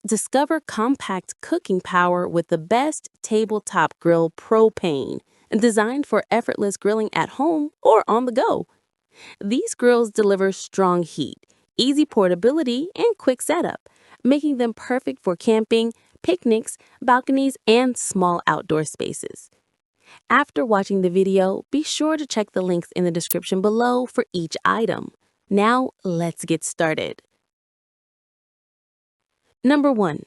Discover compact cooking power with the best tabletop grill Propane, designed for effortless grilling at home or on the go. These grills deliver strong heat, easy portability, and quick setup, making them perfect for camping, picnics, balconies, and small outdoor spaces. After watching the video, be sure to check the links in the description below for each item. Now, let's get started. Number 1.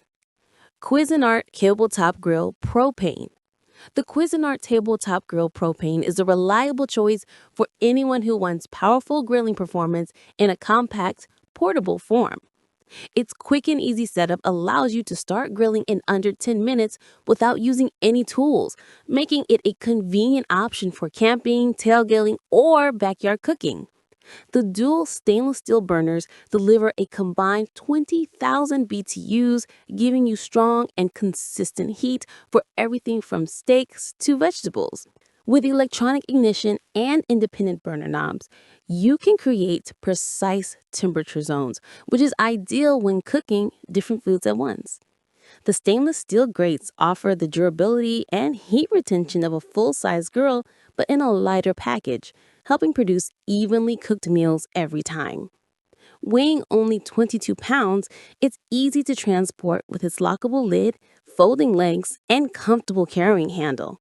Cuisinart Tabletop Grill Propane. The Cuisinart Tabletop Grill Propane is a reliable choice for anyone who wants powerful grilling performance in a compact, portable form. Its quick and easy setup allows you to start grilling in under 10 minutes without using any tools, making it a convenient option for camping, tailgating, or backyard cooking. The dual stainless steel burners deliver a combined 20,000 BTUs, giving you strong and consistent heat for everything from steaks to vegetables. With electronic ignition and independent burner knobs, you can create precise temperature zones, which is ideal when cooking different foods at once. The stainless steel grates offer the durability and heat retention of a full-size grill, but in a lighter package, helping produce evenly cooked meals every time. Weighing only 22 pounds, it's easy to transport with its lockable lid, folding legs, and comfortable carrying handle.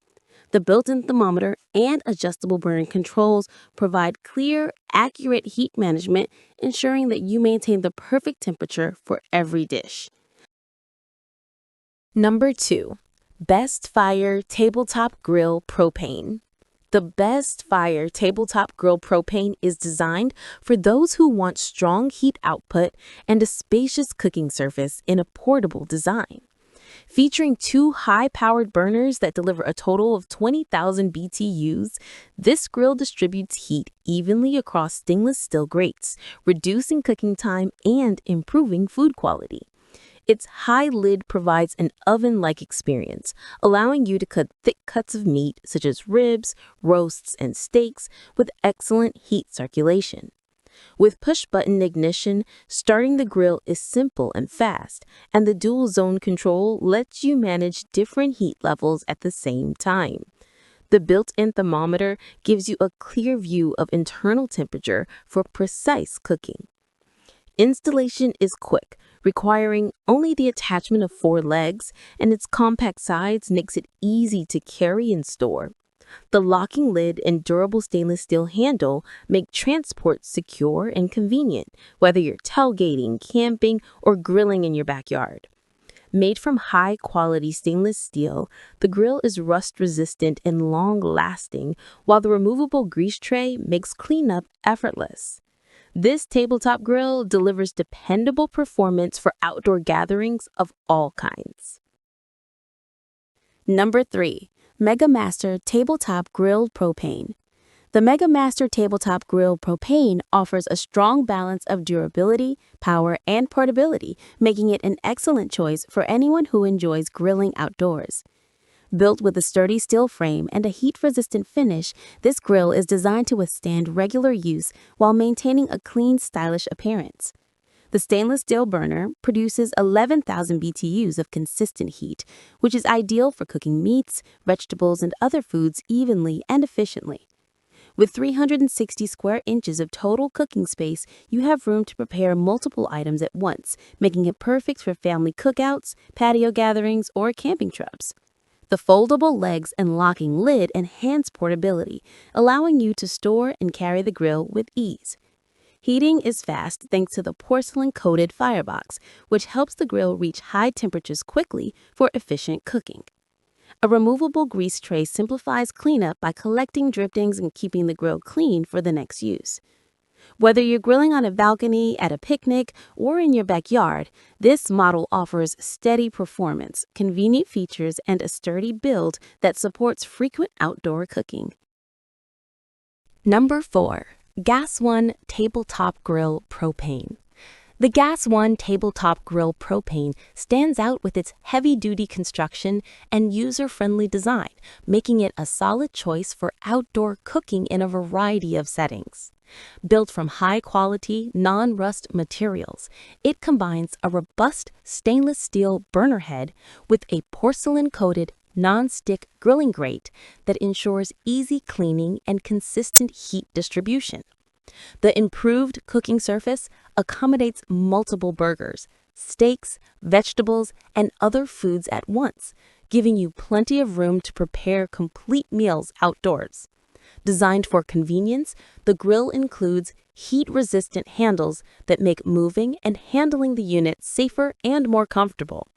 The built-in thermometer and adjustable burner controls provide clear, accurate heat management, ensuring that you maintain the perfect temperature for every dish. Number 2. Bestfire Tabletop Grill Propane. The Bestfire Tabletop Grill Propane is designed for those who want strong heat output and a spacious cooking surface in a portable design. Featuring 2 high-powered burners that deliver a total of 20,000 BTUs, this grill distributes heat evenly across stainless steel grates, reducing cooking time and improving food quality. Its high lid provides an oven-like experience, allowing you to cut thick cuts of meat such as ribs, roasts, and steaks with excellent heat circulation. With push-button ignition, starting the grill is simple and fast, and the dual-zone control lets you manage different heat levels at the same time. The built-in thermometer gives you a clear view of internal temperature for precise cooking. Installation is quick, requiring only the attachment of 4 legs, and its compact size makes it easy to carry and store. The locking lid and durable stainless steel handle make transport secure and convenient, whether you're tailgating, camping, or grilling in your backyard. Made from high-quality stainless steel, the grill is rust-resistant and long-lasting, while the removable grease tray makes cleanup effortless. This tabletop grill delivers dependable performance for outdoor gatherings of all kinds. Number 3. Megamaster Tabletop Grill Propane. The Megamaster Tabletop Grill Propane offers a strong balance of durability, power, and portability, making it an excellent choice for anyone who enjoys grilling outdoors. Built with a sturdy steel frame and a heat-resistant finish, this grill is designed to withstand regular use while maintaining a clean, stylish appearance. The stainless steel burner produces 11,000 BTUs of consistent heat, which is ideal for cooking meats, vegetables, and other foods evenly and efficiently. With 360 square inches of total cooking space, you have room to prepare multiple items at once, making it perfect for family cookouts, patio gatherings, or camping trips. The foldable legs and locking lid enhance portability, allowing you to store and carry the grill with ease. Heating is fast thanks to the porcelain-coated firebox, which helps the grill reach high temperatures quickly for efficient cooking. A removable grease tray simplifies cleanup by collecting drippings and keeping the grill clean for the next use. Whether you're grilling on a balcony, at a picnic, or in your backyard, this model offers steady performance, convenient features, and a sturdy build that supports frequent outdoor cooking. Number 4. GasOne Tabletop Grill Propane. The GasOne Tabletop Grill Propane stands out with its heavy-duty construction and user-friendly design, making it a solid choice for outdoor cooking in a variety of settings. Built from high-quality, non-rust materials, it combines a robust stainless steel burner head with a porcelain-coated, non-stick grilling grate that ensures easy cleaning and consistent heat distribution. The improved cooking surface accommodates multiple burgers, steaks, vegetables, and other foods at once, giving you plenty of room to prepare complete meals outdoors. Designed for convenience, the grill includes heat-resistant handles that make moving and handling the unit safer and more comfortable.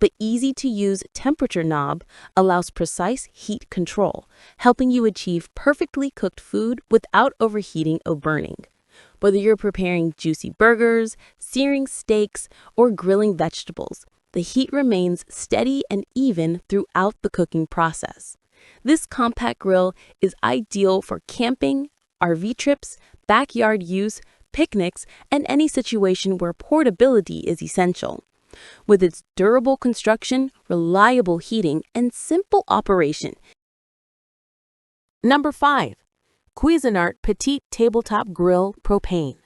The easy-to-use temperature knob allows precise heat control, helping you achieve perfectly cooked food without overheating or burning. Whether you're preparing juicy burgers, searing steaks, or grilling vegetables, the heat remains steady and even throughout the cooking process. This compact grill is ideal for camping, RV trips, backyard use, picnics, and any situation where portability is essential. With its durable construction, reliable heating, and simple operation. Number 5. Cuisinart Petite Tabletop Grill Propane.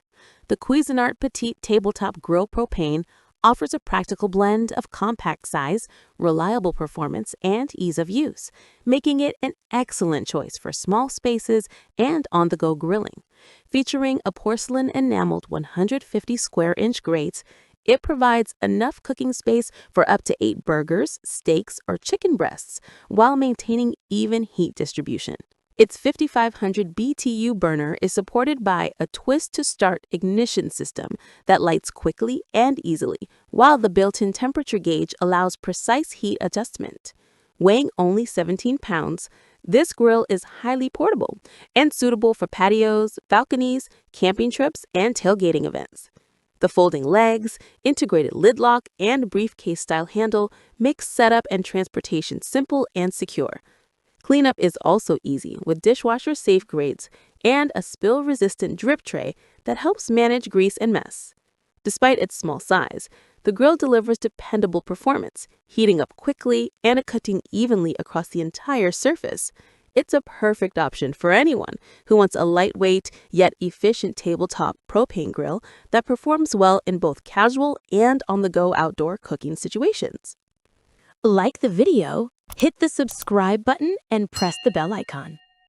The Cuisinart Petite Tabletop Grill Propane offers a practical blend of compact size, reliable performance, and ease of use, making it an excellent choice for small spaces and on-the-go grilling. Featuring a porcelain enameled 150 square inch grates, it provides enough cooking space for up to 8 burgers, steaks, or chicken breasts while maintaining even heat distribution. Its 5500 BTU burner is supported by a twist-to-start ignition system that lights quickly and easily, while the built-in temperature gauge allows precise heat adjustment. Weighing only 17 pounds, this grill is highly portable and suitable for patios, balconies, camping trips, and tailgating events. The folding legs, integrated lid lock, and briefcase-style handle make setup and transportation simple and secure. Cleanup is also easy with dishwasher-safe grates and a spill-resistant drip tray that helps manage grease and mess. Despite its small size, the grill delivers dependable performance, heating up quickly and cutting evenly across the entire surface. It's a perfect option for anyone who wants a lightweight yet efficient tabletop propane grill that performs well in both casual and on-the-go outdoor cooking situations. Like the video, hit the subscribe button and press the bell icon.